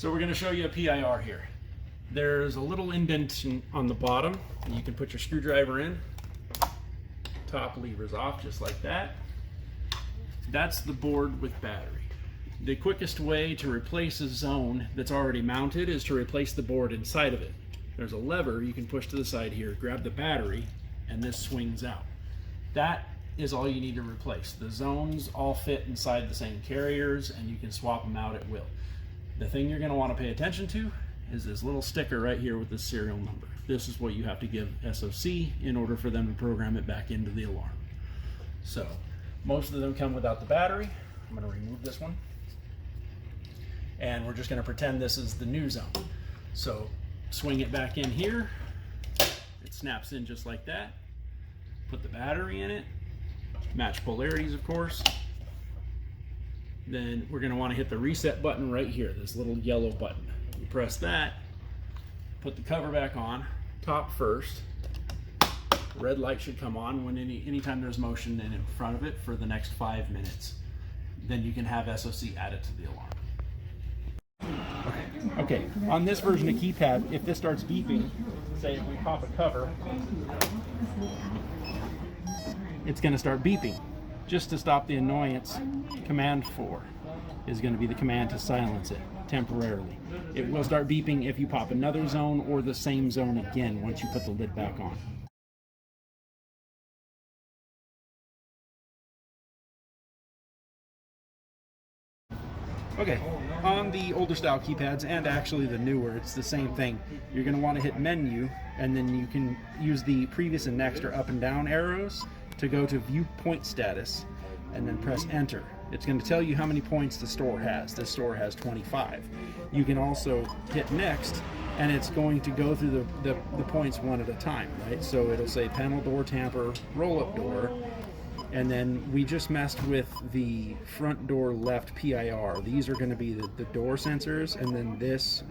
So we're going to show you a PIR here. There's a little indent on the bottom. You can put your screwdriver in. Top lever's off just like that. That's the board with battery. The quickest way to replace a zone that's already mounted is to replace the board inside of it. There's a lever you can push to the side here, grab the battery, and this swings out. That is all you need to replace. The zones all fit inside the same carriers and you can swap them out at will. The thing you're going to want to pay attention to is this little sticker right here with the serial number. This is what you have to give SOC in order for them to program it back into the alarm. So most of them come without the battery. I'm going to remove this one. And we're just going to pretend this is the new zone. So swing it back in here. It snaps in just like that. Put the battery in it. Match polarities, of course. Then we're going to want to hit the reset button right here, this little yellow button. You press that, put the cover back on, top first. Red light should come on when anytime there's motion in front of it for the next 5 minutes. Then you can have SOC added to the alarm. Okay, on this version of keypad, if this starts beeping, say if we pop a cover, it's going to start beeping. Just to stop the annoyance, command 4 is going to be the command to silence it temporarily. It will start beeping if you pop another zone or the same zone again once you put the lid back on. Okay, on the older style keypads and actually the newer, it's the same thing. You're going to want to hit menu and then you can use the previous and next or up and down arrows to go to view point status and then press enter. It's going to tell you how many points the store has. This store has 25. You can also hit next and it's going to go through the points one at a time, right? So it'll say panel door tamper, roll up door, and then we just messed with the front door left PIR. These are going to be the door sensors, and then this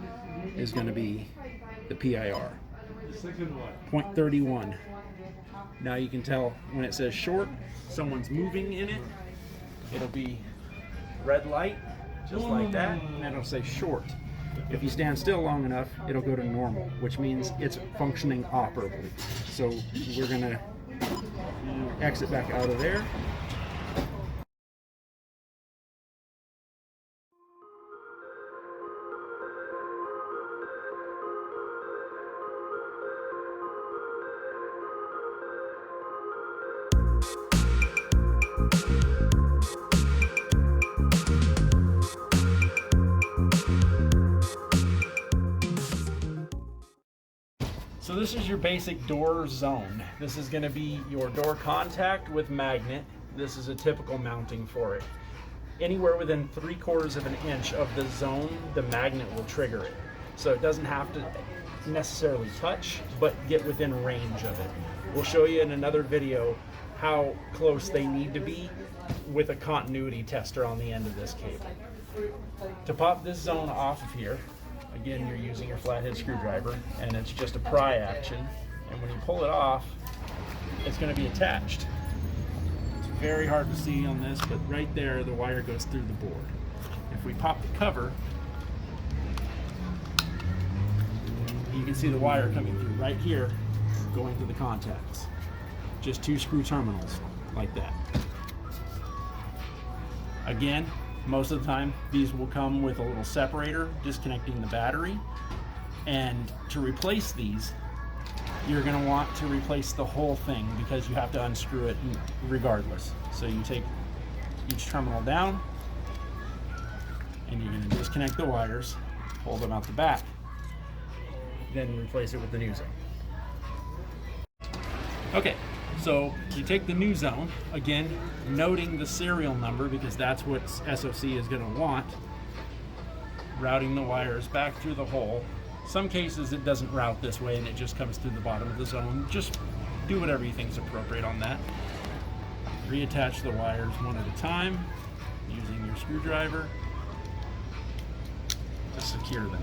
is going to be the PIR. Point 31. Now you can tell when it says short, someone's moving in it. It'll be red light, just like that, and it'll say short. If you stand still long enough, it'll go to normal, which means it's functioning operably. So we're going to exit back out of there. So this is your basic door zone. This is going to be your door contact with magnet. This is a typical mounting for it. Anywhere within 3/4 of an inch of the zone, the magnet will trigger it. So it doesn't have to necessarily touch, but get within range of it. We'll show you in another video how close they need to be with a continuity tester on the end of this cable. To pop this zone off of here, again, you're using your flathead screwdriver, and it's just a pry action. And when you pull it off, it's going to be attached. It's very hard to see on this, but right there, the wire goes through the board. If we pop the cover, you can see the wire coming through right here, going to the contacts. Just 2 screw terminals, like that. Again, most of the time, these will come with a little separator disconnecting the battery. And to replace these, you're going to want to replace the whole thing because you have to unscrew it regardless. So you take each terminal down and you're going to disconnect the wires, pull them out the back, then replace it with the new zone. Okay. So you take the new zone, again, noting the serial number because that's what SOC is going to want, routing the wires back through the hole. Some cases it doesn't route this way and it just comes through the bottom of the zone. Just do whatever you think is appropriate on that. Reattach the wires one at a time using your screwdriver to secure them.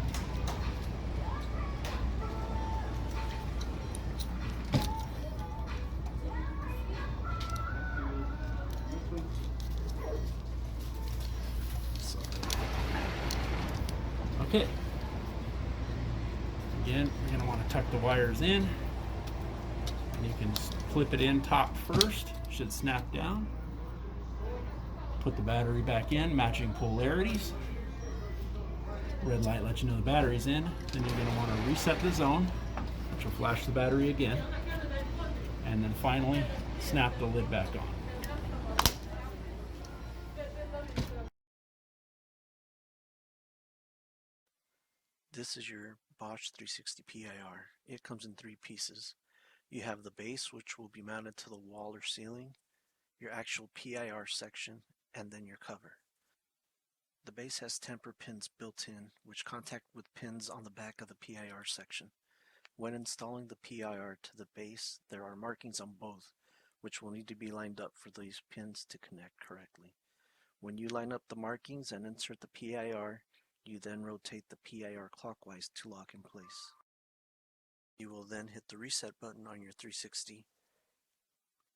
Okay. Again, you're going to want to tuck the wires in. And you can clip it in top first. Should snap down. Put the battery back in, matching polarities. Red light lets you know the battery's in. Then you're going to want to reset the zone, which will flash the battery again. And then finally, snap the lid back on. This is your Bosch 360 PIR. It comes in 3 pieces. You have the base, which will be mounted to the wall or ceiling, your actual PIR section, and then your cover. The base has temper pins built in, which contact with pins on the back of the PIR section. When installing the PIR to the base, there are markings on both, which will need to be lined up for these pins to connect correctly. When you line up the markings and insert the PIR, you then rotate the PIR clockwise to lock in place. You will then hit the reset button on your 360,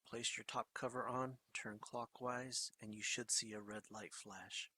place your top cover on, turn clockwise, and you should see a red light flash.